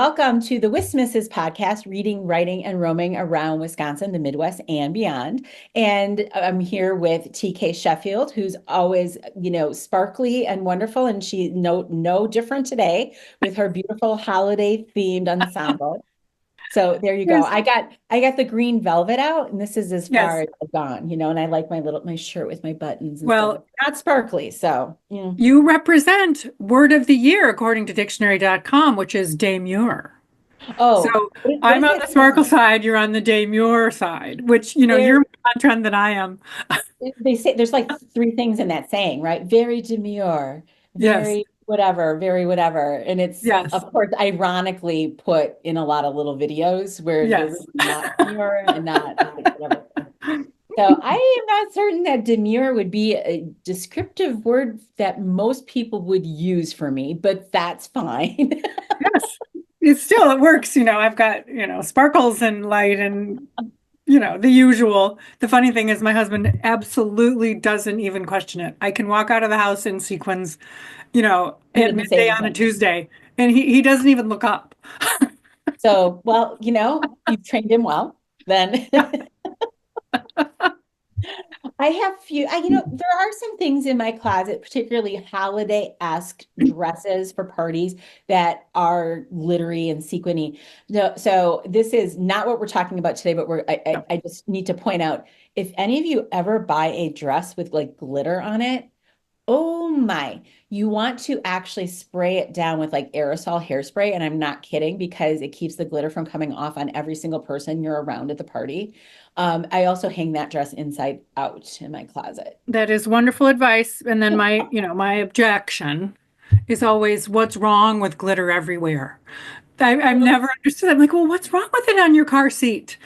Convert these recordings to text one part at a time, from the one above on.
Welcome to the WisMissus Podcast, reading, writing, and roaming around Wisconsin, the Midwest, and beyond. And I'm here with TK Sheffield, who's always, sparkly and wonderful, and she's no different today with her beautiful holiday themed ensemble. So there you go. Yes. I got the green velvet out, and this is as far Yes. as I've gone, and I like my shirt with my buttons and stuff. Well, Not sparkly, so you represent word of the year according to dictionary.com, which is demure. So Oh, what I'm is on it? the sparkle side, you're on the demure side, which, you're There, more on trend than I am. they say there's like three things in that saying, right? Very demure, Yes. very whatever. And it's, Yes. of course, ironically put in a lot of little videos where they're Yes. really not demure and not whatever. So I am not certain that demure would be a descriptive word that most people would use for me, but that's fine. Yes. It works, I've got, sparkles and light and the usual. The funny thing is my husband absolutely doesn't even question it. I can walk out of the house in sequins, He at doesn't say midday on a anything. Tuesday, and he doesn't even look up. So, well, you've trained him well, then. I have there are some things in my closet, particularly holiday-esque dresses for parties that are glittery and sequiny. No, so this is not what we're talking about today, but I just need to point out, if any of you ever buy a dress with like glitter on it, oh my, you want to actually spray it down with like aerosol hairspray. And I'm not kidding because it keeps the glitter from coming off on every single person you're around at the party. I also hang that dress inside out in my closet. That is wonderful advice. And then my objection is always what's wrong with glitter everywhere? I've never understood. I'm like, well, what's wrong with it on your car seat?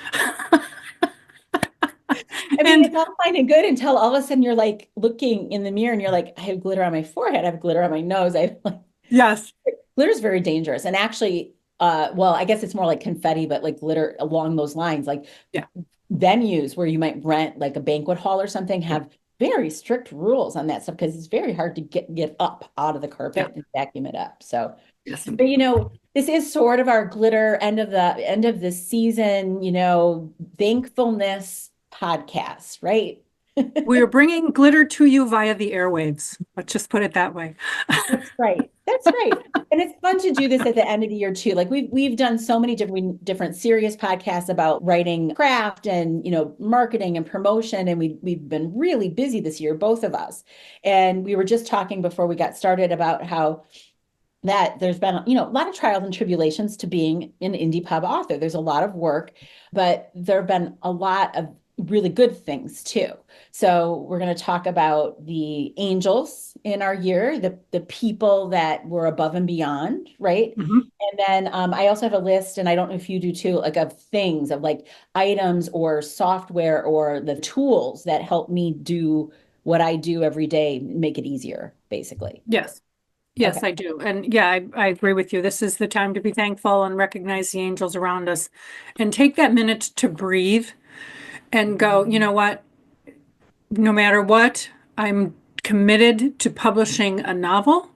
I mean, And it's all fine and good until all of a sudden you're like looking in the mirror and you're like, I have glitter on my forehead, I have glitter on my nose. I have like yes, glitter is very dangerous. And actually, well, I guess it's more like confetti, but like glitter along those lines. Like yeah, venues where you might rent like a banquet hall or something have very strict rules on that stuff because it's very hard to get up out of the yeah, carpet and vacuum it up. So, yes. but this is sort of our glitter end of the season, thankfulness podcast, right? We are bringing glitter to you via the airwaves. Let's just put it that way. That's right. That's right. And it's fun to do this at the end of the year too. Like we've done so many different serious podcasts about writing craft and marketing and promotion. And we've been really busy this year, both of us. And we were just talking before we got started about how that there's been a lot of trials and tribulations to being an indie pub author. There's a lot of work, but there have been a lot of really good things too. So we're going to talk about the angels in our year, the people that were above and beyond, right? Mhm. And then I also have a list, and I don't know if you do too, like of things of like items or software or the tools that help me do what I do every day, make it easier, basically. Yes. Yes, Okay. I do. And yeah, I agree with you. This is the time to be thankful and recognize the angels around us and take that minute to breathe and go, you know what? No matter what, I'm committed to publishing a novel.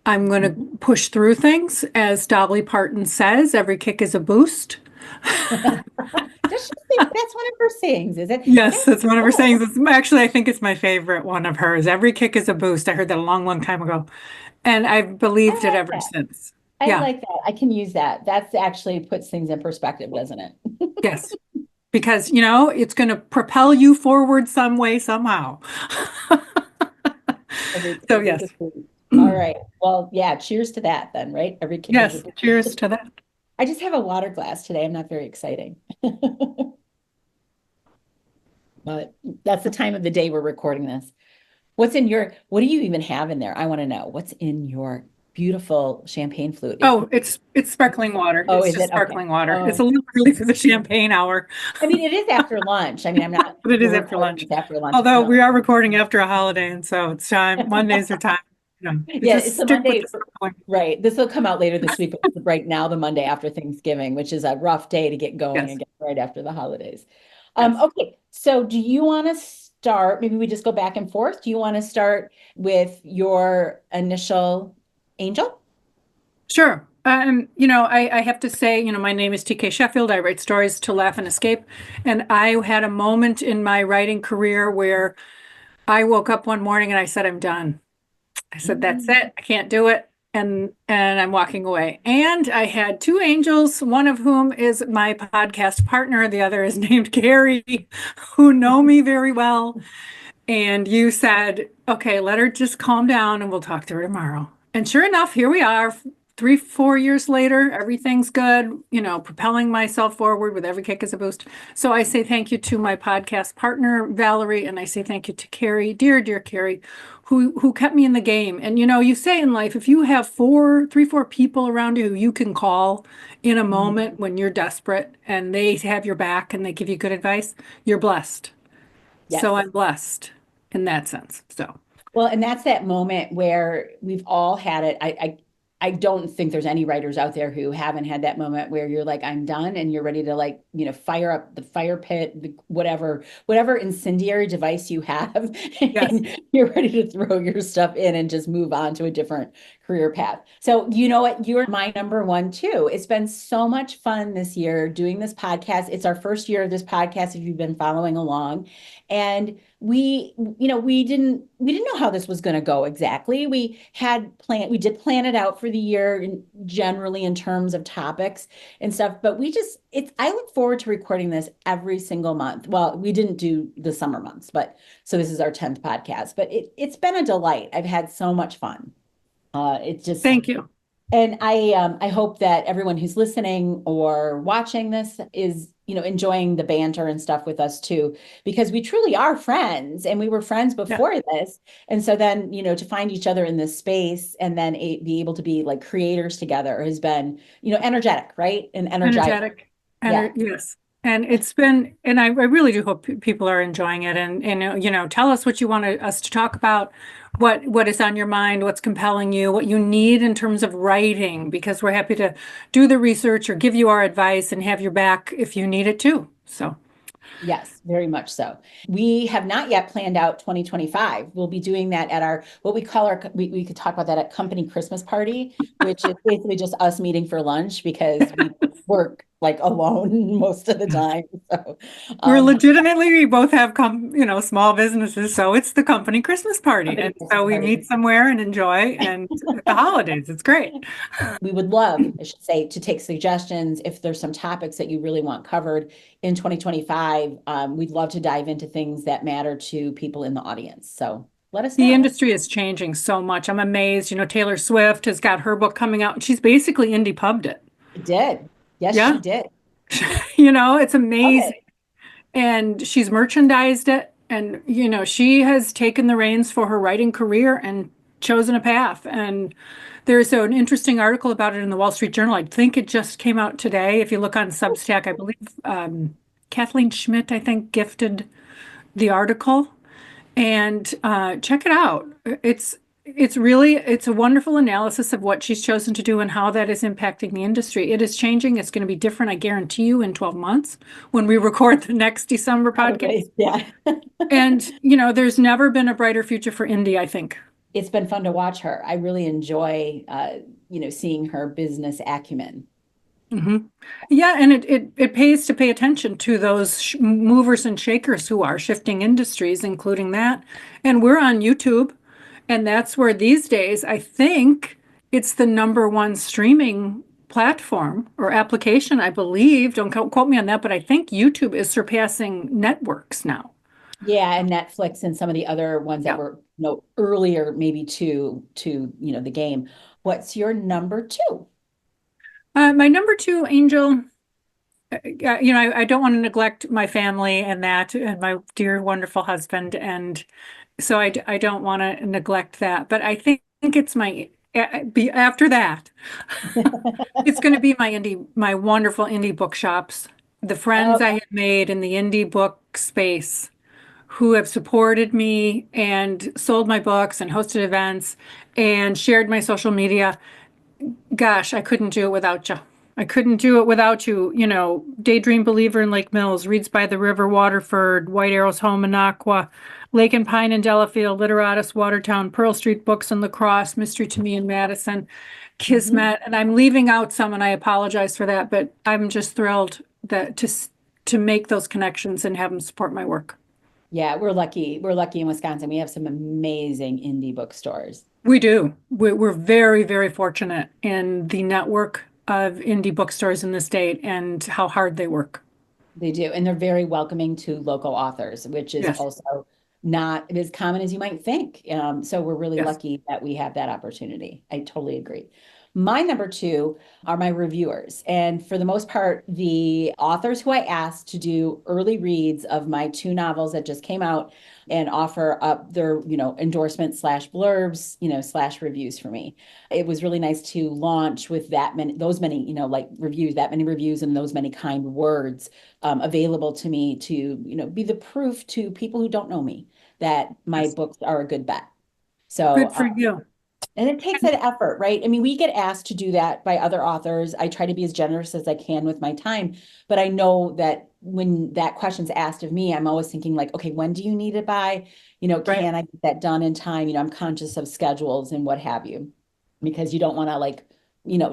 I'm going to push through things. As Dolly Parton says, every kick is a boost. Does she think that's one of her sayings, is it? Yes, That's that's one of her cool. sayings. It's actually, I think it's my favorite one of hers. Every kick is a boost. I heard that a long, long time ago. And I've I believed it like ever that. since. I Yeah, like that. I can use that. That's actually puts things in perspective, doesn't it? yes. Because, it's going to propel you forward some way, somehow. Every So, kid is a yes. food. All right. Well, yeah, cheers to that then, right? Every kid is a Yes. Cheers food. to that. I just have a water glass today. I'm not very exciting. But that's the time of the day we're recording this. What do you even have in there? I want to know. What's in your beautiful champagne flute? Oh, it's sparkling water. Oh, It's is just it? Okay. sparkling water. It's a Oh, little early for the champagne hour, I mean, it is after lunch. I mean, but it we're is after recording lunch. this after lunch. It's Although not we are recording after a holiday, and so it's time. Mondays are time. You Yeah, just it's the stick with Monday, the sparkling. right? This will come out later this week, but it's right now, the Monday after Thanksgiving, which is a rough day to get going Yes, again right after the holidays. yes. Okay, so do you want to start? Maybe we just go back and forth. Do you want to start with your initial angel? Sure. I have to say, my name is TK Sheffield. I write stories to laugh and escape. And I had a moment in my writing career where I woke up one morning and I said, I'm done. I said, that's Mm. it. I can't do it. And I'm walking away. And I had two angels, one of whom is my podcast partner. The other is named Carrie, who know me very well. And you said, okay, let her just calm down and we'll talk to her tomorrow. And sure enough, here we are, 3, 4 years later, everything's good, propelling myself forward with every kick is a boost. So I say thank you to my podcast partner, Valerie, and I say thank you to Carrie, dear, dear Carrie, who kept me in the game. And you say in life, if you have 4 people around you who you can call in a Mhm. moment when you're desperate and they have your back and they give you good advice, you're blessed. So Yes. I'm blessed in that sense. So Well, and that's that moment where we've all had it. I don't think there's any writers out there who haven't had that moment where you're like, I'm done, and you're ready to like, fire up the fire pit, whatever incendiary device you have, yes, and you're ready to throw your stuff in and just move on to a different career path. So you know what? You're my number one too. It's been so much fun this year doing this podcast. It's our first year of this podcast, if you've been following along. And we didn't know how this was going to go exactly. We did plan it out for the year generally in terms of topics and stuff, but I look forward to recording this every single month. Well, we didn't do the summer months, but so this is our 10th podcast, but it's been a delight. I've had so much fun. It's just thank you. And I hope that everyone who's listening or watching this is, enjoying the banter and stuff with us too, because we truly are friends and we were friends Yeah, before this. And so then, to find each other in this space and then be able to be like creators together has been, energetic, right? And energizing. energetic. Yeah. Yes. And I really do hope people are enjoying it. And tell us what you want us to talk about, what is on your mind, what's compelling you, what you need in terms of writing, because we're happy to do the research or give you our advice and have your back if you need it too. So Yes, very much so. We have not yet planned out 2025. We'll be doing that at what we call we could talk about that at company Christmas party, which is basically just us meeting for lunch because we work like alone most of the time. So, um, we both have small businesses, so it's the company Christmas party. company And Christmas so we party. meet somewhere and enjoy and at the holidays. It's great. We would love, I should say, to take suggestions if there's some topics that you really want covered in 2025. We'd love to dive into things that matter to people in the audience. So let us The know. industry is changing so much. I'm amazed. Taylor Swift has got her book coming out. She's basically indie pubbed it. It did. Yes, she Yeah. did. It's Love it. amazing. And she's merchandised it. And, she has taken the reins for her writing career and chosen a path. And there's an interesting article about it in the Wall Street Journal. I think it just came out today. If you look on Substack, I believe Kathleen Schmidt, I think, gifted the article. And check it out. It's a wonderful analysis of what she's chosen to do and how that is impacting the industry. It is changing. It's going to be different, I guarantee you, in 12 months when we record the next December podcast. Yeah. And, there's never been a brighter future for indie, I think. It's been fun to watch her. I really enjoy, seeing her business acumen. hmm Yeah, and it pays to pay attention to those movers and shakers who are shifting industries, including that. And we're on YouTube, and that's where these days I think it's the number one streaming platform or application, I believe. Don't quote me on that, but I think YouTube is surpassing networks now. Yeah, and Netflix and some of the other ones that Yeah. were, earlier maybe to the game. What's your number two? My number two, Angel, I don't want to neglect my family and my dear, wonderful husband. And so I don't want to neglect that. But I think it's after that, it's going to be my wonderful indie bookshops, the friends I Oh, have made in the indie book space who have supported me and sold my books and hosted events and shared my social media. Gosh, I couldn't do it without you. I couldn't do it without you. Daydream Believer in Lake Mills, Reads by the River, Waterford, White Arrows Home, Minocqua, Lake and Pine in Delafield, Literatus, Watertown, Pearl Street Books in La Crosse, Mystery to Me in Madison, Kismet, and I'm leaving out some, and I apologize for that, but I'm just thrilled that to make those connections and have them support my work. Yeah, we're lucky. We're lucky in Wisconsin. We have some amazing indie bookstores. We do. We're very, very fortunate in the network of indie bookstores in the state and how hard they work. They do. And they're very welcoming to local authors, which is Yes, also not as common as you might think. So we're really yes. lucky that we have that opportunity. I totally agree. My number two are my reviewers. And for the most part, the authors who I asked to do early reads of my two novels that just came out and offer up their, endorsement slash blurbs, slash reviews for me. It was really nice to launch with those many, like reviews, that many reviews and those many kind words available to me to, be the proof to people who don't know me that my Yes. books are a good bet. So, Good for you. and it takes that effort, right? I mean, we get asked to do that by other authors. I try to be as generous as I can with my time, but I know that when that question's asked of me, I'm always thinking like, okay, when do you need it by? Right. Can I get that done in time? I'm conscious of schedules and what have you, because you don't want to like,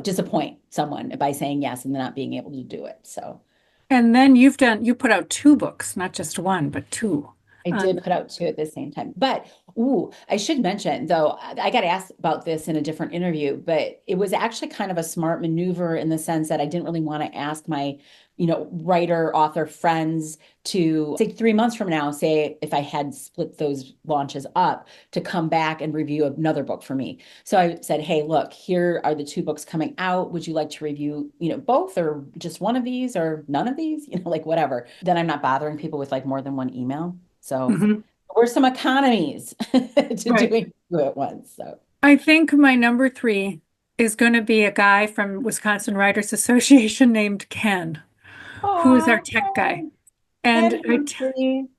disappoint someone by saying yes and not being able to do it. So And then you put out two books, not just one, but two. I did put out two at the same time. But I should mention though, I got asked about this in a different interview, but it was actually kind of a smart maneuver in the sense that I didn't really want to ask my, writer, author friends to say 3 months from now, say if I had split those launches up to come back and review another book for me. So I said, hey, look, here are the two books coming out. Would you like to review, both or just one of these or none of these, like whatever. Then I'm not bothering people with like more than one email. So Mhm. there's some economies to Right. doing two at once. So I think my number three is going to be a guy from Wisconsin Writers Association named Ken, who is our oh, tech guy. that And is so sweet.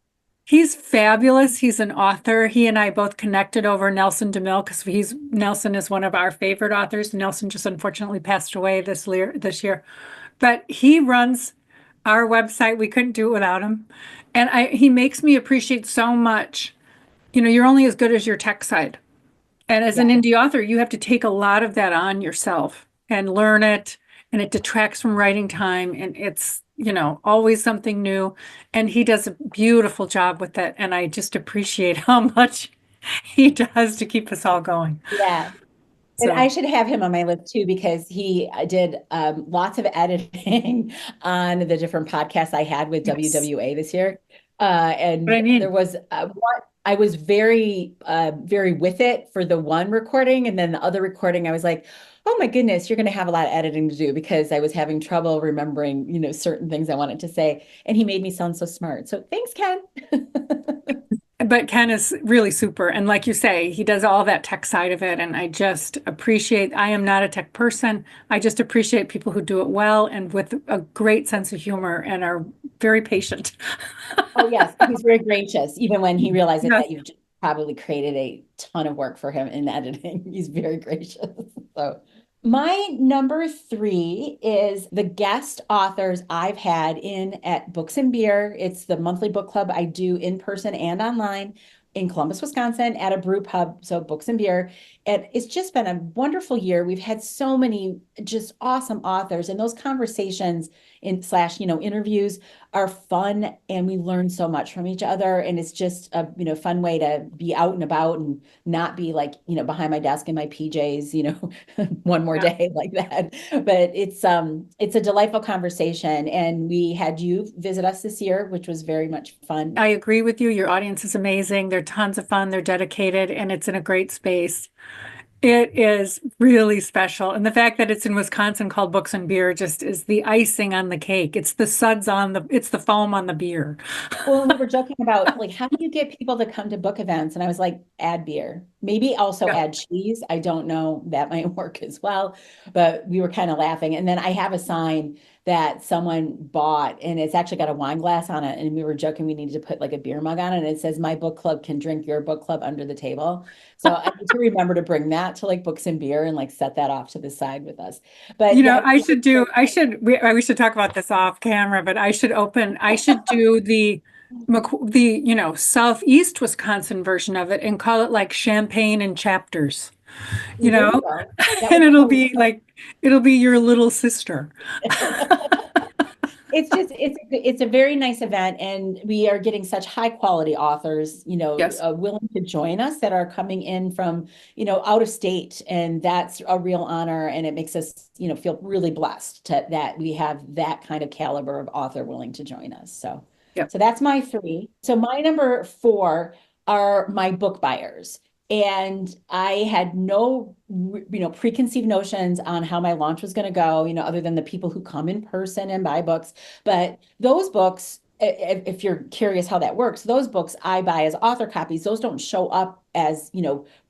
he's fabulous. He's an author. He and I both connected over Nelson DeMille because Nelson is one of our favorite authors. Nelson just unfortunately passed away this year. But he runs our website. We couldn't do it without him. And he makes me appreciate so much. You're only as good as your tech side. And as an Yeah. indie author, you have to take a lot of that on yourself and learn it. And it detracts from writing time. And it's, always something new. And he does a beautiful job with that. And I just appreciate how much he does to keep us all going. Yeah. And I So, should have him on my list too, because he did lots of editing on the different podcasts I had with yes. WWA this year. But And I there mean, was one, I was very, very with it for the one recording. And then the other recording, I was like, oh my goodness, you're going to have a lot of editing to do because I was having trouble remembering, certain things I wanted to say. And he made me sound so smart. So thanks, Ken. but Ken is really super. And like you say, he does all that tech side of it. And I am not a tech person. I just appreciate people who do it well and with a great sense of humor and are very patient. Oh, yes. He's very gracious, even when he realizes Yes. that you've just probably created a ton of work for him in editing. He's very gracious. So, my number three is the guest authors I've had in at Books and Beer. It's the monthly book club I do in person and online in Columbus, Wisconsin at a brew pub. So, Books and Beer. And it's just been a wonderful year. We've had so many just awesome authors, and those conversations in slash, interviews are fun and we learn so much from each other. And it's just a, fun way to be out and about and not be like, behind my desk in my PJs, one more Yeah. day like that. But it's a delightful conversation. And we had you visit us this year, which was very much fun. I agree with you. Your audience is amazing. They're tons of fun. They're dedicated and it's in a great space. It is really special. And the fact that it's in Wisconsin called Books and Beer just is the icing on the cake. It's the foam on the beer. Well, we were joking about like, how do you get people to come to book events? And I was like, add beer, maybe also Yeah. add cheese. I don't know, that might work as well, but we were kind of laughing. And then I have a sign that someone bought, and it's actually got a wine glass on it. And we were joking we needed to put like a beer mug on it. And it says, "My book club can drink your book club under the table." So I need to remember to bring that to like Books and Beer and like set that off to the side with us. But You know, yeah, we should talk about this off camera, but I should do Southeast Wisconsin version of it and call it like champagne in chapters, you there you know, go. That and would totally. it'll be your little sister. It's a very nice event, and we are getting such high quality authors, Yes. willing to join us that are coming in from, out of state, and that's a real honor, and it makes us, feel really blessed that we have that kind of caliber of author willing to join us. So, Yep. so that's my three. So my number four are my book buyers. And I had no, preconceived notions on how my launch was going to go, other than the people who come in person and buy books. But those books, if you're curious how that works, those books I buy as author copies. Those don't show up as,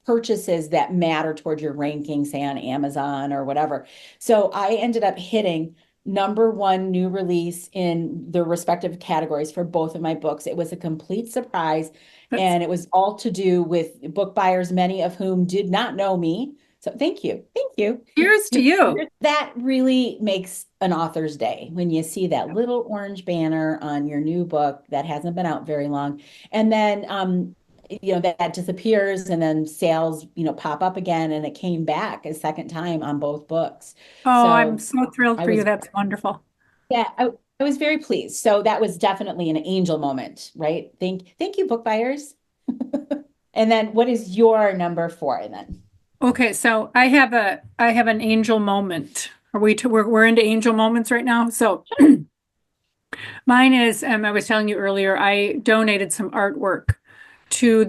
purchases that matter toward your ranking, say on Amazon or whatever. So I ended up hitting number one new release in the respective categories for both of my books. It was a complete surprise. That's And it was all to do with book buyers, many of whom did not know me. So thank you. Thank you. Cheers to you. That really makes an author's day when you see that little orange banner on your new book that hasn't been out very long. And then that disappears, and then sales, pop up again, and it came back a second time on both books. Oh, I'm So so thrilled I for you. was That's wonderful. yeah, I was very pleased. So that was definitely an angel moment, right? Thank you, book buyers. And then what is your number four then? Okay, so I have an angel moment. We're into angel moments right now. So mine is, I was telling you earlier, I donated some artwork to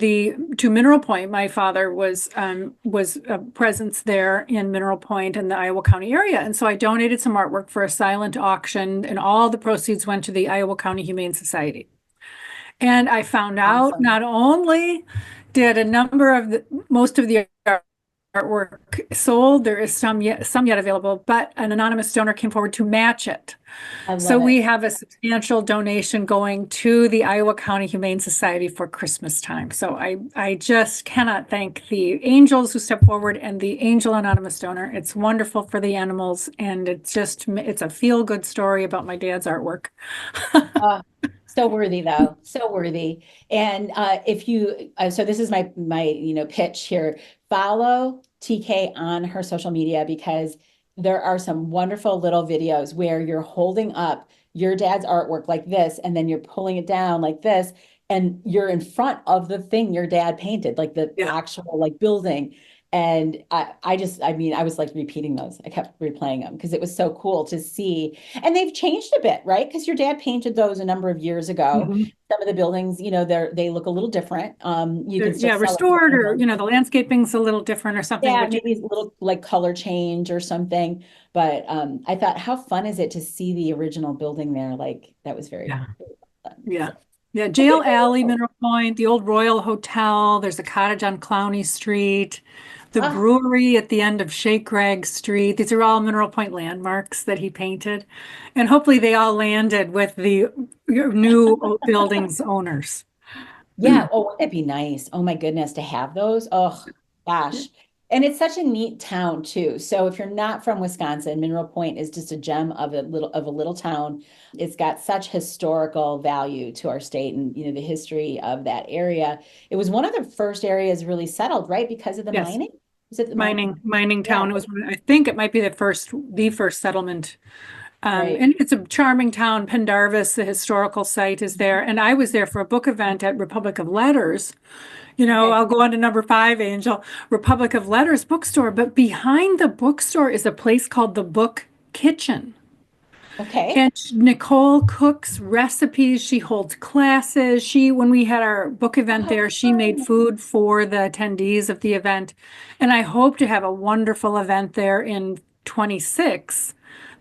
Mineral Point. My father was a presence there in Mineral Point in the Iowa County area, and so I donated some artwork for a silent auction, and all the proceeds went to the Iowa County Humane Society. And I found out Awesome. not only did most of the artwork sold, there is some yet available, but an anonymous donor came forward to match it. I So love we it. have a substantial donation going to the Iowa County Humane Society for Christmas time. So I just cannot thank the angels who step forward and the angel anonymous donor. It's wonderful for the animals, and it's a feel-good story about my dad's artwork. Uh, so worthy though, so worthy. And if you, so this is my pitch here. Follow TK on her social media, because there are some wonderful little videos where you're holding up your dad's artwork like this, and then you're pulling it down like this, and you're in front of the thing your dad painted, like the Yeah. actual like building. And I was like repeating those. I kept replaying them because it was so cool to see. And they've changed a bit, right? Because your dad painted those a number of years ago. Mhm. Some of the buildings, they look a little different. You can still Yeah, sell restored, or it. the landscaping's a little different or something, Yeah, but maybe a little like color change or something. But I thought, how fun is it to see the original building there? Like that was very, yeah. very fun. Yeah. So, Yeah. well, good Jail for Alley, you. Mineral Point, the old Royal Hotel. There's a cottage on Clowney Street, the Ah, brewery at the end of Shake Rag Street. These are all Mineral Point landmarks that he painted. And hopefully they all landed with the new building's owners. yeah. Oh, wouldn't that be nice? Oh my goodness, to have those. Oh gosh. And it's such a neat town too. So if you're not from Wisconsin, Mineral Point is just a gem of a little town. It's got such historical value to our state, and the history of that area. It was one of the first areas really settled, right? Because of the Yes. mining. Is it the mining? Mining Yeah, town. I think it might be the first settlement. right. And it's a charming town. Pendarvis, the historical site, is there. And I was there for a book event at Republic of Letters. Okay. I'll go on to number five, Angel, Republic of Letters bookstore. But behind the bookstore is a place called the Book Kitchen. Okay. And Nicole cooks recipes. She holds classes. When we had our book event Oh, there, she made fun. food for the attendees of the event. And I hope to have a wonderful event there in 26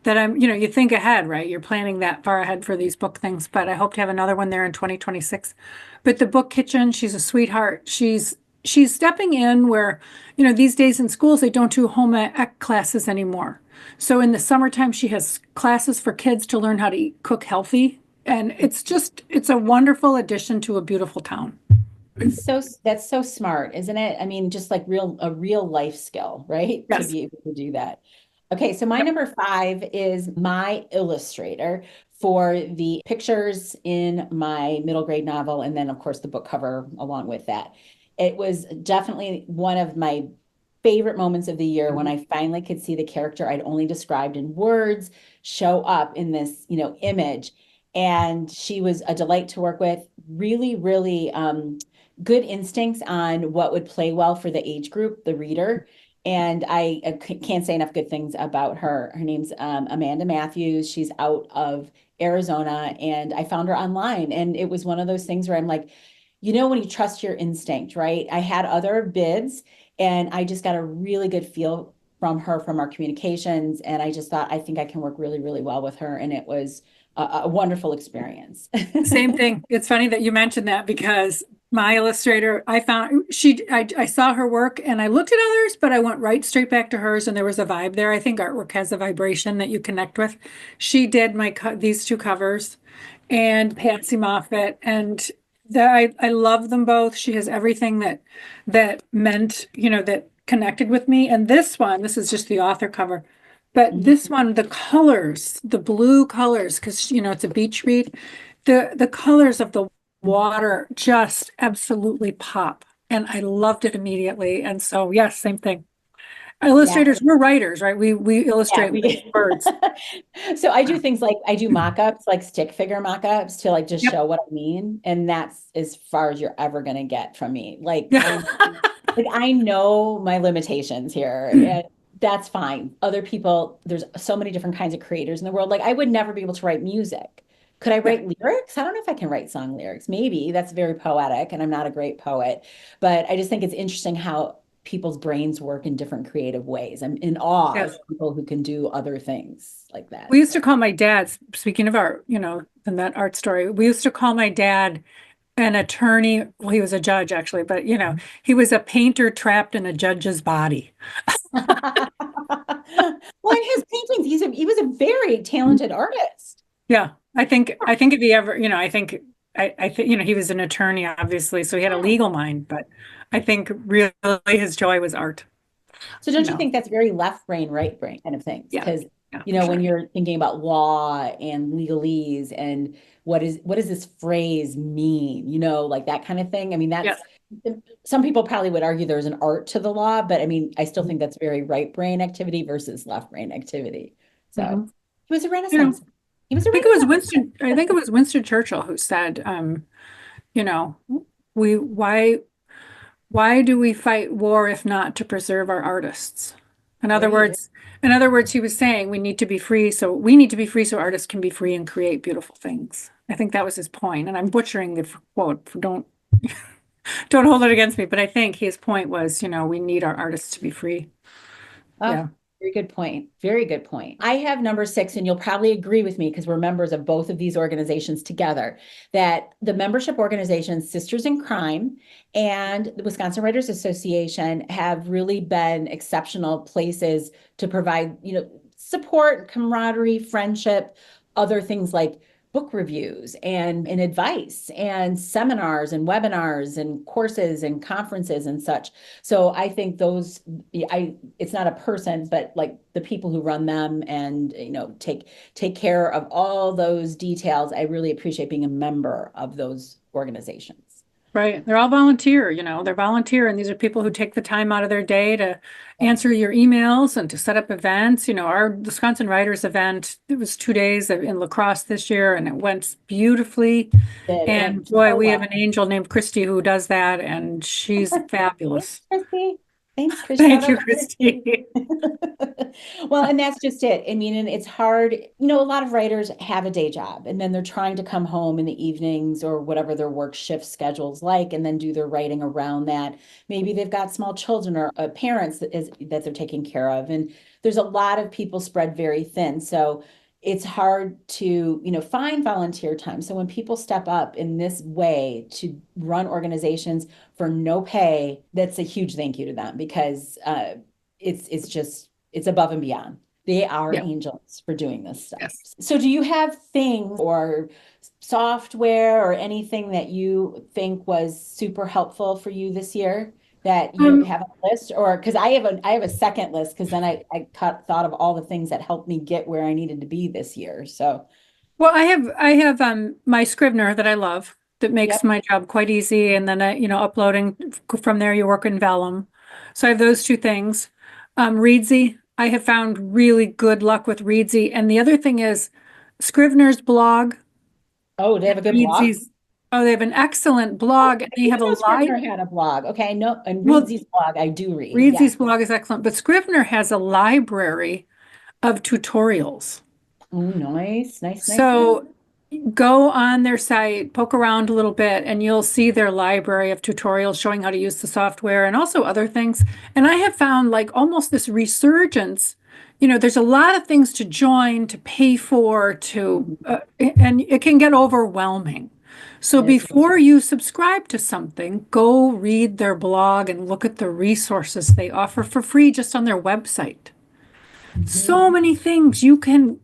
that you think ahead, right? You're planning that far ahead for these book things, but I hope to have another one there in 2026. But the Book Kitchen, she's a sweetheart. She's stepping in where, these days in schools, they don't do home ec classes anymore. So in the summertime, she has classes for kids to learn how to cook healthy. And it's a wonderful addition to a beautiful town. That's so smart, isn't it? I mean, just like a real life skill, right? To Yes. be able to do that. Okay, so my Yep. number five is my illustrator for the pictures in my middle grade novel, and then of course the book cover along with that. It was definitely one of my favorite moments of the year when Mhm. I finally could see the character I'd only described in words show up in this, image. And she was a delight to work with. Really, really good instincts on what would play well for the age group, the reader. And I can't say enough good things about her. Her name's Amanda Matthews. She's out of Arizona, and I found her online. And it was one of those things where I'm like, when you trust your instinct, right? I had other bids, and I just got a really good feel from her from our communications. And I just thought, I think I can work really, really well with her. And it was a wonderful experience. Same thing. It's funny that you mentioned that because my illustrator, I saw her work and I looked at others, but I went right straight back to hers and there was a vibe there. I think artwork has a vibration that you connect with. She did these two covers and Patsy Moffat and I love them both. She has everything that meant, that connected with me. And this is just the author cover. But Mhm. this one, the colors, the blue colors, because it's a beach read, the colors of the water just absolutely pop. And I loved it immediately. And so, yes, same thing. Yeah. Illustrators, we're writers, right? We Yeah, illustrate with words. so I do things like I do mock-ups, like stick figure mock-ups to like just Yep. show what I mean. And that's as far as you're ever gonna get from me. Yeah. Like I know my limitations here. And that's fine. Other people, there's so many different kinds of creators in the world. Like I would never be able to write music. Could I Yeah. write lyrics? I don't know if I can write song lyrics. Maybe that's very poetic, and I'm not a great poet. But I just think it's interesting how people's brains work in different creative ways. I'm in awe Yes. of people who can do other things like that. We used to call my dad, speaking of art, and that art story, we used to call my dad an attorney. Well, he was a judge actually, but he was a painter trapped in a judge's body. Well, in his paintings, he was a very talented artist. Yeah, I think if he ever, I think he was an attorney, obviously, so he had a Yeah. legal mind, but I think really his joy was art, So you don't you know. think that's very left brain, right brain kind of things? Yeah, Because, yeah, for when sure. you're thinking about law and legalese and what does this phrase mean? Like that kind of thing. I mean, Yeah. that's some people probably would argue there's an art to the law, but I mean, I still think that's very right brain activity versus left brain activity. So Hmm. he was a You know, Renaissance. He was a I think it was Winston Churchill who said, you know, we why do we fight war if not to preserve our artists? In There other you go. words, in other words, he was saying we need to be free so artists can be free and create beautiful things. I think that was his point, and I'm butchering the quote. Don't hold it against me, but I think his point was, we need our artists to be free. Oh, Yeah. very good point. Very good point. I have number six, and you'll probably agree with me because we're members of both of these organizations together, that the membership organizations, Sisters in Crime and the Wisconsin Writers Association, have really been exceptional places to provide, support, camaraderie, friendship, other things like book reviews and advice and seminars and webinars and courses and conferences and such. So I think it's not a person, but like the people who run them and take care of all those details. I really appreciate being a member of those organizations. Right. They're all volunteer, they're volunteer. And these are people who take the time out of their day to answer your emails and to set up events. Our Wisconsin Writers event, it was 2 days in La Crosse this year and it went beautifully. It And went boy, so we have well. an angel named Christy who does that, and she's Thanks, fabulous. Christy. Thanks, Chris. Shout Thank out you, to Christy. Christy. Well, and that's just it. I mean, and it's hard. A lot of writers have a day job and then they're trying to come home in the evenings or whatever their work shift schedule's like and then do their writing around that. Maybe they've got small children or parents that they're taking care of. And there's a lot of people spread very thin. So it's hard to, find volunteer time. So when people step up in this way to run organizations for no pay, that's a huge thank you to them because it's above and beyond. They are Yeah. angels for doing this stuff. Yes. So do you have things or software or anything that you think was super helpful for you this year that you Um, have a list? Or because I have a second list, because then thought of all the things that helped me get where I needed to be this year. So well, I have my Scrivener that I love that makes yep. my job quite easy, and then uploading from there you work in Vellum. So I have those two things. Readsy, I have found really good luck with Readsy, and the other thing is Scrivener's blog Oh, they have and a good blog? Readsy's. Oh, they have an excellent Oh, blog, and I they have didn't a know live. Scrivener had a blog. Okay, I know, and Well, Readsy's blog I do read. Yes. Readsy's blog is excellent, but Scrivener has a library of tutorials. Oh, nice, nice, nice, nice. So go on their site, poke around a little bit, and you'll see their library of tutorials showing how to use the software and also other things. And I have found like almost this resurgence. There's a lot of things to join, to pay for, and it can get overwhelming. So That is so before true. you subscribe to something, go read their blog and look at the resources they offer for free just on their website. So Mhm. many things you can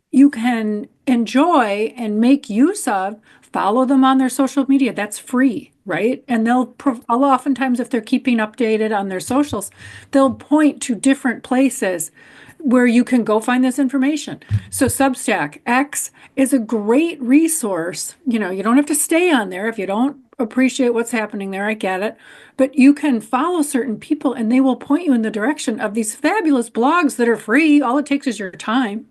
enjoy and make use of. Follow them on their social media. That's free, right? And I'll oftentimes, if they're keeping updated on their socials, they'll point to different places where you can go find this information. So Substack X is a great resource. You don't have to stay on there if you don't appreciate what's happening there. I get it. But you can follow certain people and they will point you in the direction of these fabulous blogs that are free. All it takes is your time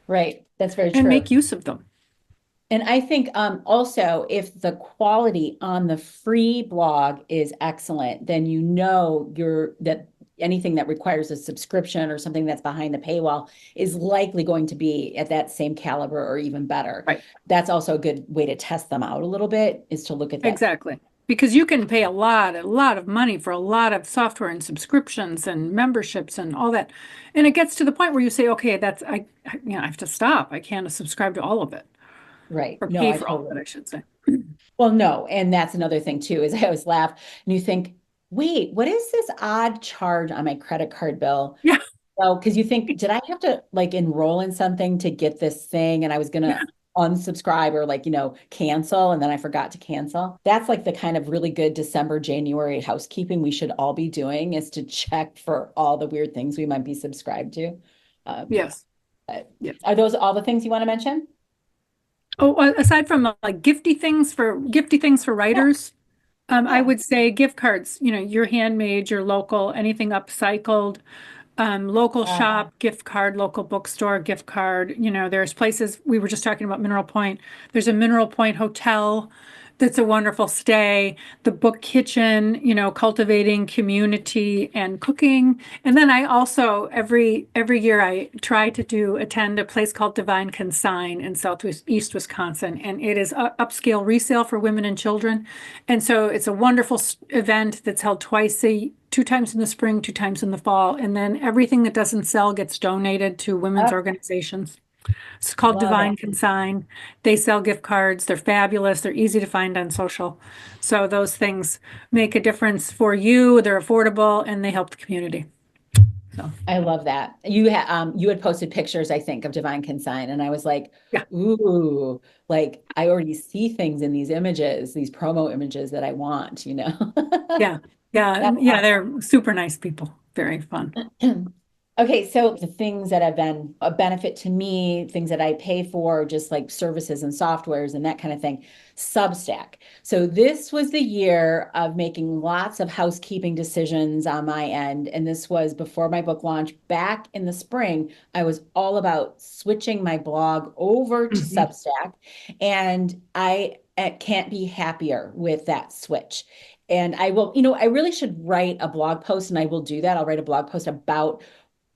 Right. That's very and true. make use of them. And I think also if the quality on the free blog is excellent, then that anything that requires a subscription or something that's behind the paywall is likely going to be at that same caliber or even better. Right. That's also a good way to test them out a little bit, is to look at that. Exactly. Because you can pay a lot of money for a lot of software and subscriptions and memberships and all that. And it gets to the point where you say, okay, I have to stop. I can't subscribe to all of it Right. or No, pay I for all of it, totally. I should say. Well, no, and that's another thing too, is I always laugh and you think, wait, what is this odd charge on my credit card bill? Yeah. Well, because you think, did I have to like enroll in something to get this thing? And I was Yeah. gonna unsubscribe or like, cancel, and then I forgot to cancel. That's like the kind of really good December, January housekeeping we should all be doing, is to check for all the weird things we might be subscribed to. Um, Yes. but Yeah. are those all the things you want to mention? Oh, aside from like gifty things for Yeah, writers, I yeah. would say gift cards, your handmade, your local, anything upcycled, local Uh, shop gift card, local bookstore gift card. There's places, we were just talking about Mineral Point. There's a Mineral Point hotel that's a wonderful stay. The Book Kitchen, cultivating community and cooking. And then I also every year I try to attend a place called Divine Consign in Southeast East Wisconsin, and it is upscale resale for women and children. And so it's a wonderful event that's held 2 times in the spring, 2 times in the fall, and then everything that doesn't sell gets donated to women's oh, organizations. It's called love it. Divine Consign. They sell gift cards. They're fabulous. They're easy to find on social. So those things make a difference for you. They're affordable and they help the community. So I love that. You had posted pictures, I think, of Divine Consign, and I was like, yeah, ooh, like I already see things in these images, these promo images that I want. yeah, yeah, That's yeah. They're super nice people. Very fun. awesome. Okay, so the things that have been a benefit to me, things that I pay for, just like services and softwares and that kind of thing, Substack. So this was the year of making lots of housekeeping decisions on my end. And this was before my book launch. Back in the spring, I was all about switching my blog over to Mhm. Substack. And I can't be happier with that switch. And I really should write a blog post, and I will do that. I'll write a blog post about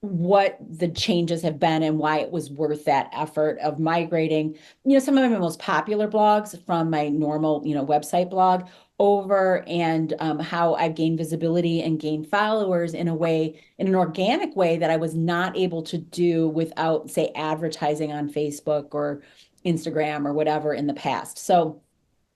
what the changes have been and why it was worth that effort of migrating, some of my most popular blogs from my normal, website blog over, and how I've gained visibility and gained followers in an organic way that I was not able to do without, say, advertising on Facebook or Instagram or whatever in the past. So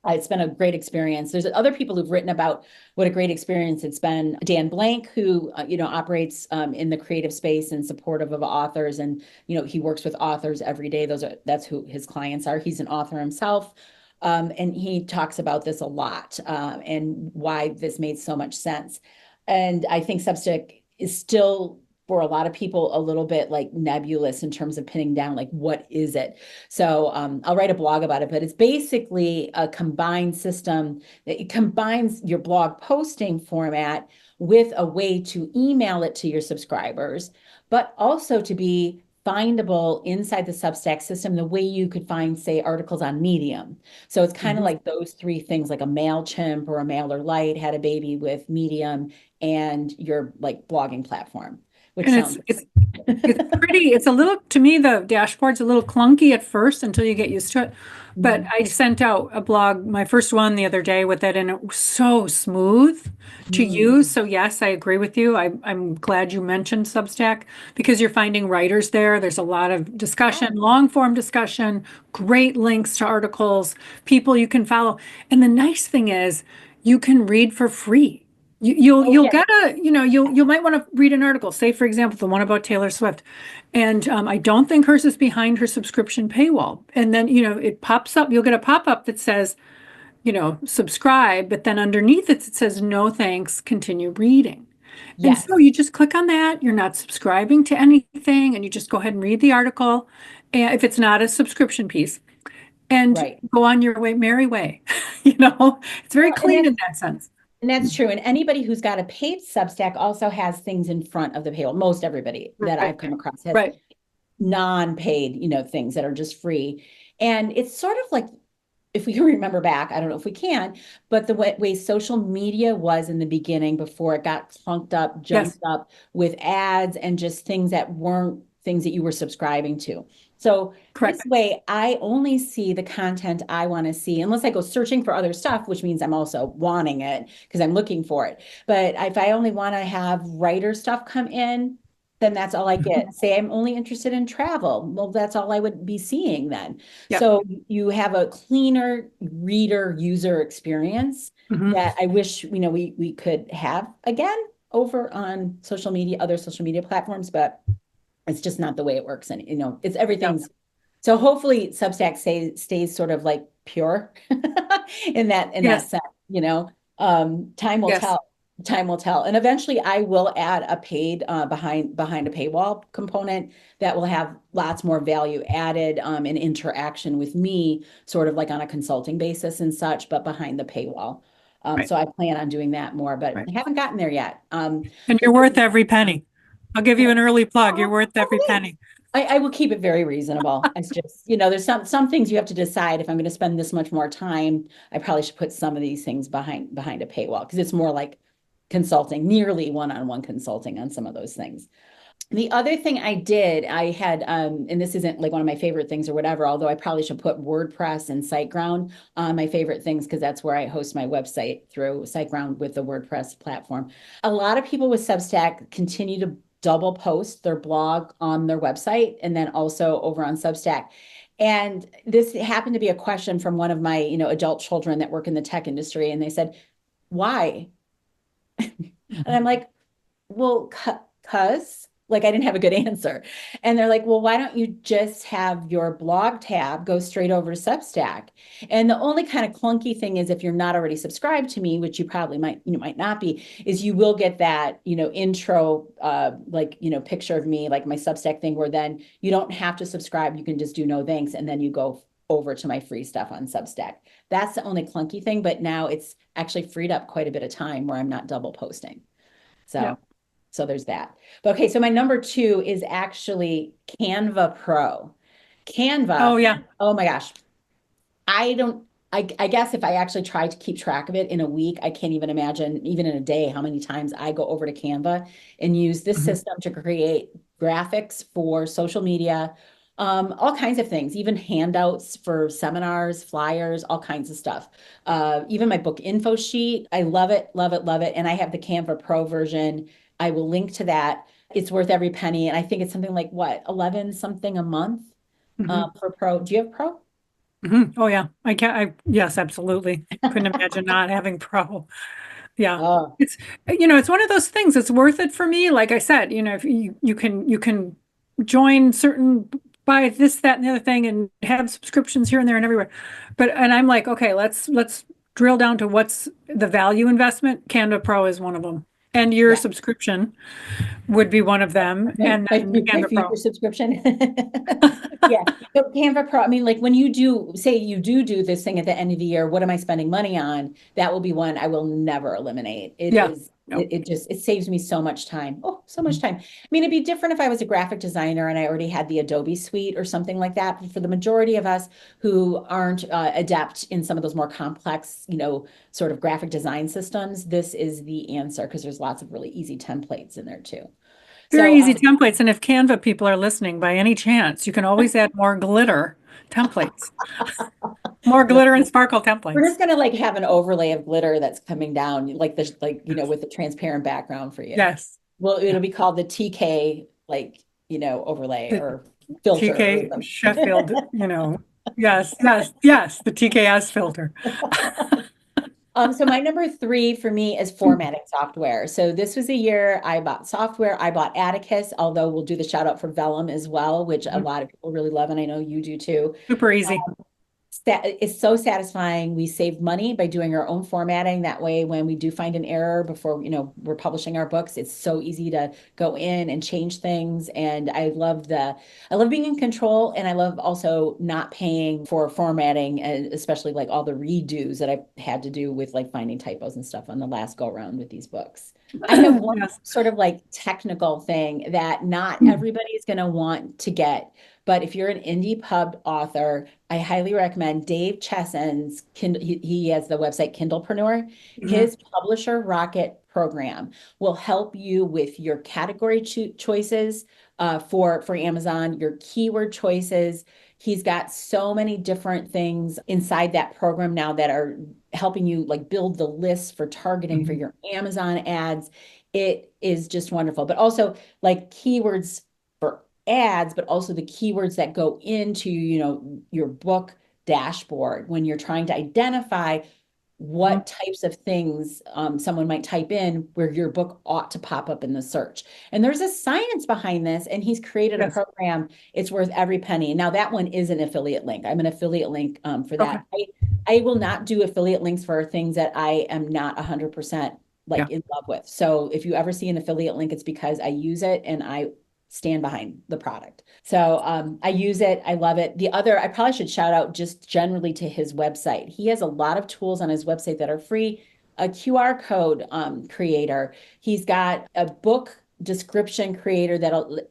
It's been a great experience. There's other people who've written about what a great experience it's been. Dan Blank, who operates in the creative space and supportive of authors, and he works with authors every day. That's who his clients are. He's an author himself, and he talks about this a lot and why this made so much sense. And I think Substack is still, for a lot of people, a little bit like nebulous in terms of pinning down like what is it. So I'll write a blog about it, but it's basically a combined system that it combines your blog posting format with a way to email it to your subscribers, but also to be findable inside the Substack system the way you could find, say, articles on Medium. So it's kind of like those three things, like a MailChimp or a MailerLite had a baby with Medium and your like blogging platform, which And sounds it's pretty, it's a little, to me, the dashboard's a little clunky at first until you get used to it. But I sent out a blog, my first one the other day with it, and it was so smooth to use. So yes, I agree with you. I'm glad you mentioned Substack because you're finding writers there. There's a lot of discussion, long form discussion, great links to articles, people you can follow. And the nice thing is you can read for free. You'll get you might want to read an article, say for example the one about Taylor Swift, and I don't think hers is behind her subscription paywall, and then it pops up, you'll get a pop-up that says subscribe, but then underneath it says no thanks, continue reading. And so you just click on that, you're not subscribing to anything, and you just go ahead and read the article, and if it's not a subscription piece, and go on your way, merry way. It's very clean in that sense. And that's true. And anybody who's got a paid Substack also has things in front of the paywall. Most everybody that I've come across has non-paid, things that are just free. And it's sort of like, if we can remember back, I don't know if we can, but the way social media was in the beginning before it got clunked up, jumped up with ads and just things that weren't things that you were subscribing to. So this way, I only see the content I want to see, unless I go searching for other stuff, which means I'm also wanting it because I'm looking for it. But if I only want to have writer stuff come in, then that's all I get. Say I'm only interested in travel. Well, that's all I would be seeing then. So you have a cleaner reader user experience that I wish, we could have again over on social media, other social media platforms, but it's just not the way it works. And, it's everything's. So hopefully Substack stays sort of like pure in that sense, time will tell. Time will tell. And eventually I will add a paid behind a paywall component that will have lots more value added and interaction with me, sort of like on a consulting basis and such, but behind the paywall. So I plan on doing that more, but I haven't gotten there yet. And you're worth every penny. I'll give you an early plug. You're worth every penny. I will keep it very reasonable. It's just, there's some things you have to decide. If I'm going to spend this much more time, I probably should put some of these things behind a paywall because it's more like consulting, nearly one-on-one consulting on some of those things. The other thing I did, I had, and this isn't like one of my favorite things or whatever, although I probably should put WordPress and SiteGround on my favorite things because that's where I host my website through SiteGround with the WordPress platform. A lot of people with Substack continue to double post their blog on their website and then also over on Substack. And this happened to be a question from one of my, adult children that work in the tech industry. And they said, why? And I'm like, well, cause like I didn't have a good answer. And they're like, well, why don't you just have your blog tab go straight over to Substack? And the only kind of clunky thing is if you're not already subscribed to me, which you probably might not be, is you will get that, intro, picture of me, like my Substack thing, where then you don't have to subscribe. You can just do no thanks. And then you go over to my free stuff on Substack. That's the only clunky thing, but now it's actually freed up quite a bit of time where I'm not double posting. So there's that. But okay, so my number 2 is actually Canva Pro. Canva. Oh yeah. Oh my gosh. I guess if I actually try to keep track of it in a week, I can't even imagine, even in a day, how many times I go over to Canva and use this system to create graphics for social media, all kinds of things, even handouts for seminars, flyers, all kinds of stuff. Even my book info sheet. I love it, love it, love it. And I have the Canva Pro version. I will link to that. It's worth every penny. And I think it's something like 11 something a month for Pro. Do you have Pro? Oh yeah, yes, absolutely. Couldn't imagine not having pro. Yeah. Oh, It's, it's one of those things. It's worth it for me. Like I said, if you can join certain, buy this, that, and the other thing and have subscriptions here and there and everywhere. And I'm like, okay, let's drill down to what's the value investment. Canva Pro is one of them. And your yeah. subscription would be one of them. And then My Canva future Pro. subscription. Yeah. But Canva Pro, I mean, like when you do say you do this thing at the end of the year, what am I spending money on? That will be one I will never eliminate. Yeah. No. It saves me so much time. Oh, so much time. I mean, it'd be different if I was a graphic designer and I already had the Adobe suite or something like that. But for the majority of us who aren't adept in some of those more complex, sort of graphic design systems, this is the answer because there's lots of really easy templates in there too. Very So easy templates. And if Canva people are listening by any chance, you can always add more glitter templates, more glitter and sparkle we're templates. just gonna like have an overlay of glitter that's coming down, like this, like with the transparent background for you. Yes. Well, it'll Yeah. be called the TK, like overlay The or filter or TK something. Sheffield, yes, yes, yes, the TKS filter. So my number three for me is formatting software. So this was a year I bought software. I bought Atticus, although we'll do the shout out for Vellum as well, which a lot of people really love, and I know you do too. Super easy. It's so satisfying. We save money by doing our own formatting. That way, when we do find an error before, we're publishing our books, it's so easy to go in and change things. And I love being in control. And I love also not paying for formatting, and especially like all the redos that I've had to do with like finding typos and stuff on the last go around with these books. I have one Yes. sort of like technical thing that not everybody is going to want to get. But if you're an indie pub author, I highly recommend Dave Cheson's Kindle. He has the website Kindlepreneur. Mhm. His Publisher Rocket program will help you with your category choices for Amazon, your keyword choices. He's got so many different things inside that program now that are helping you like build the list for targeting for Mhm. your Amazon ads. It is just wonderful. But also like keywords for ads, but also the keywords that go into, your book dashboard when you're trying to identify Mhm. what types of things someone might type in where your book ought to pop up in the search. And there's a science behind this, and he's created a Yes. program. It's worth every penny. Now that one is an affiliate link. I'm an affiliate link for Okay. that. I will not do affiliate links for things that I am not 100% Yeah. like in love with. So if you ever see an affiliate link, it's because I use it and I stand behind the product. So I use it. I love it. The other, I probably should shout out just generally to his website. He has a lot of tools on his website that are free. A QR code creator. He's got a book description creator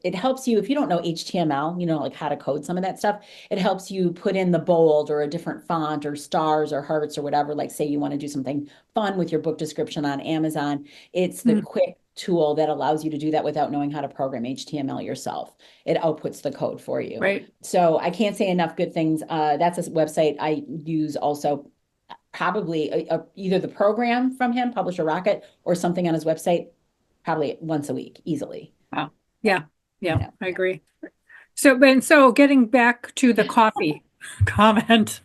it helps you if you don't know HTML, like how to code some of that stuff. It helps you put in the bold or a different font or stars or hearts or whatever. Like say you want to do something fun with your book description on Amazon. It's the Mm. quick tool that allows you to do that without knowing how to program HTML yourself. It outputs the code for you. Right. So I can't say enough good things. That's a website I use also, probably either the program from him, Publisher Rocket, or something on his website, probably once a week, easily. Wow. Yeah. You Yeah. know. I agree. So getting back to the coffee comment,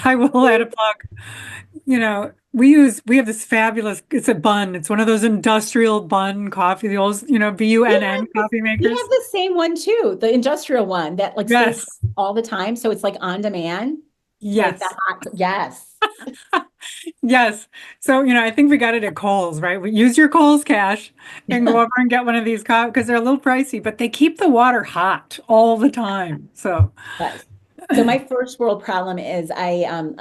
I will add a plug. We have this fabulous, it's a bun. It's one of those industrial bun coffee, the old, BUNN coffee We have makers. the same one too, the industrial one that like stays Yes. all the time. So it's like on demand, like the Yes. hot, yes. Yes. So, I think we got it at Kohl's, right? We use your Kohl's cash and go over and get one of these coffee because they're a little pricey, but they keep the water hot all the time. So, Yes. So my first world problem is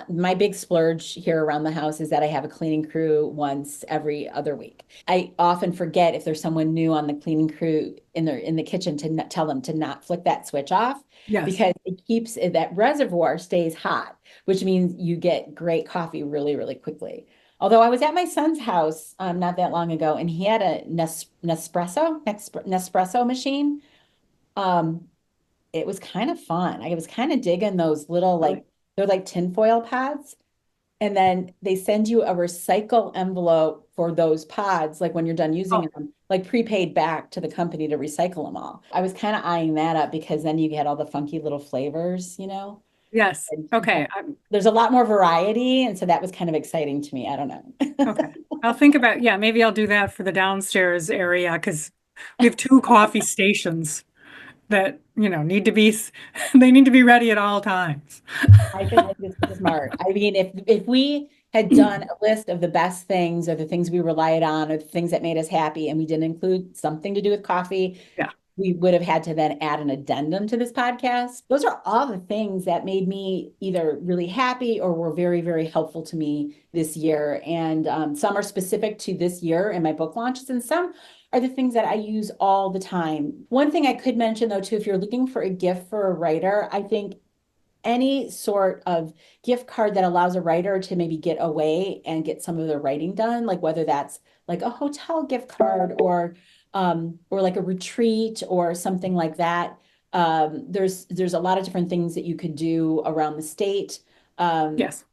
my big splurge here around the house is that I have a cleaning crew once every other week. I often forget if there's someone new on the cleaning crew in the kitchen to tell them to not flick that switch off yes. because it keeps that reservoir stays hot, which means you get great coffee really, really quickly. Although I was at my son's house not that long ago and he had a Nespresso machine. Um, it was kind of fun. I was kind of digging those little Really. they're like tinfoil pods. And then they send you a recycle envelope for those pods, like when you're done using Oh, them, like prepaid back to the company to recycle them all. I was kind of eyeing that up because then you get all the funky little flavors. Yes. And Okay. there's a lot more variety. And so that was kind of exciting to me. I don't know. Okay. I'll think about, yeah, maybe I'll do that for the downstairs area because we have two coffee stations that, need to be, they need to be ready at all times. I think this is smart. I mean, if we had done a list of the best things or the things we relied on or the things that made us happy, and we didn't include something to do with coffee, Yeah. we would have had to then add an addendum to this podcast. Those are all the things that made me either really happy or were very, very helpful to me this year. And some are specific to this year and my book launches, and some are the things that I use all the time. One thing I could mention, though, too, if you're looking for a gift for a writer, I think any sort of gift card that allows a writer to maybe get away and get some of their writing done, like whether that's like a hotel gift card or like a retreat or something like that. There's a lot of different things that you could do around the state. Yes.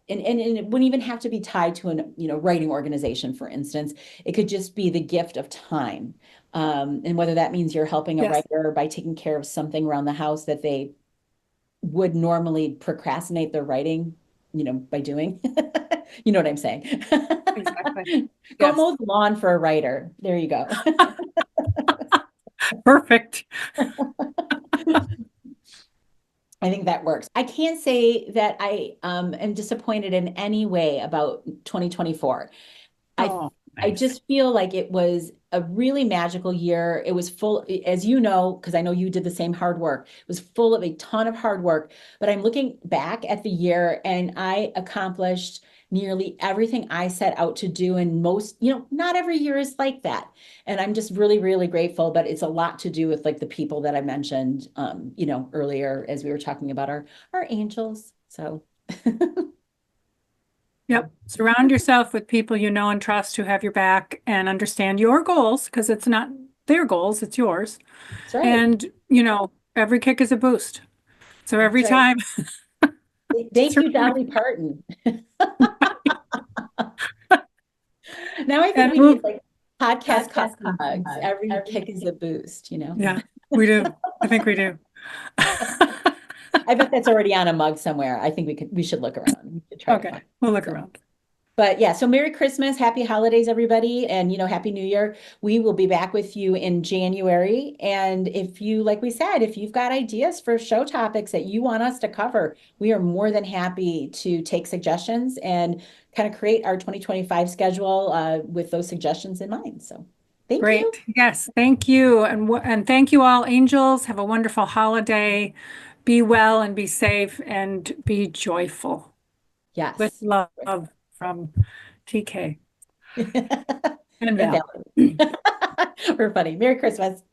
And it wouldn't even have to be tied to an writing organization, for instance. It could just be the gift of time. And whether that means you're helping a Yes. writer by taking care of something around the house that they would normally procrastinate their writing, by doing. You know what I'm saying? Exactly. Go Yes. mow the lawn for a writer. There you go. Perfect. I think that works. I can't say that I am disappointed in any way about 2024. I Oh, I nice. just feel like it was a really magical year. It was full, as you know, because I know you did the same hard work. It was full of a ton of hard work. But I'm looking back at the year and I accomplished nearly everything I set out to do. And most, not every year is like that. And I'm just really, really grateful. But it's a lot to do with like the people that I mentioned, earlier as we were talking about our angels. So. Yep. Surround yourself with people you know and trust who have your back and understand your goals because it's not their goals, it's yours. That's right. And, every kick is a boost. So every That's right. time. Thank you, Dolly Parton. Now I think And we need like podcast coffee mugs. Every kick is a boost, yeah, we do. I think we do. I bet that's already on a mug somewhere. I think we should look around. We should try to Okay, find we'll look it. around. But yeah, so Merry Christmas, Happy Holidays, everybody, and Happy New Year. We will be back with you in January. And if you, like we said, if you've got ideas for show topics that you want us to cover, we are more than happy to take suggestions and kind of create our 2025 schedule with those suggestions in mind. So thank Great. you. Yes, thank you. And thank you all, angels. Have a wonderful holiday. Be well and be safe and be joyful. Yes. With love from TK and And Val. Valerie. We're funny. Merry Christmas.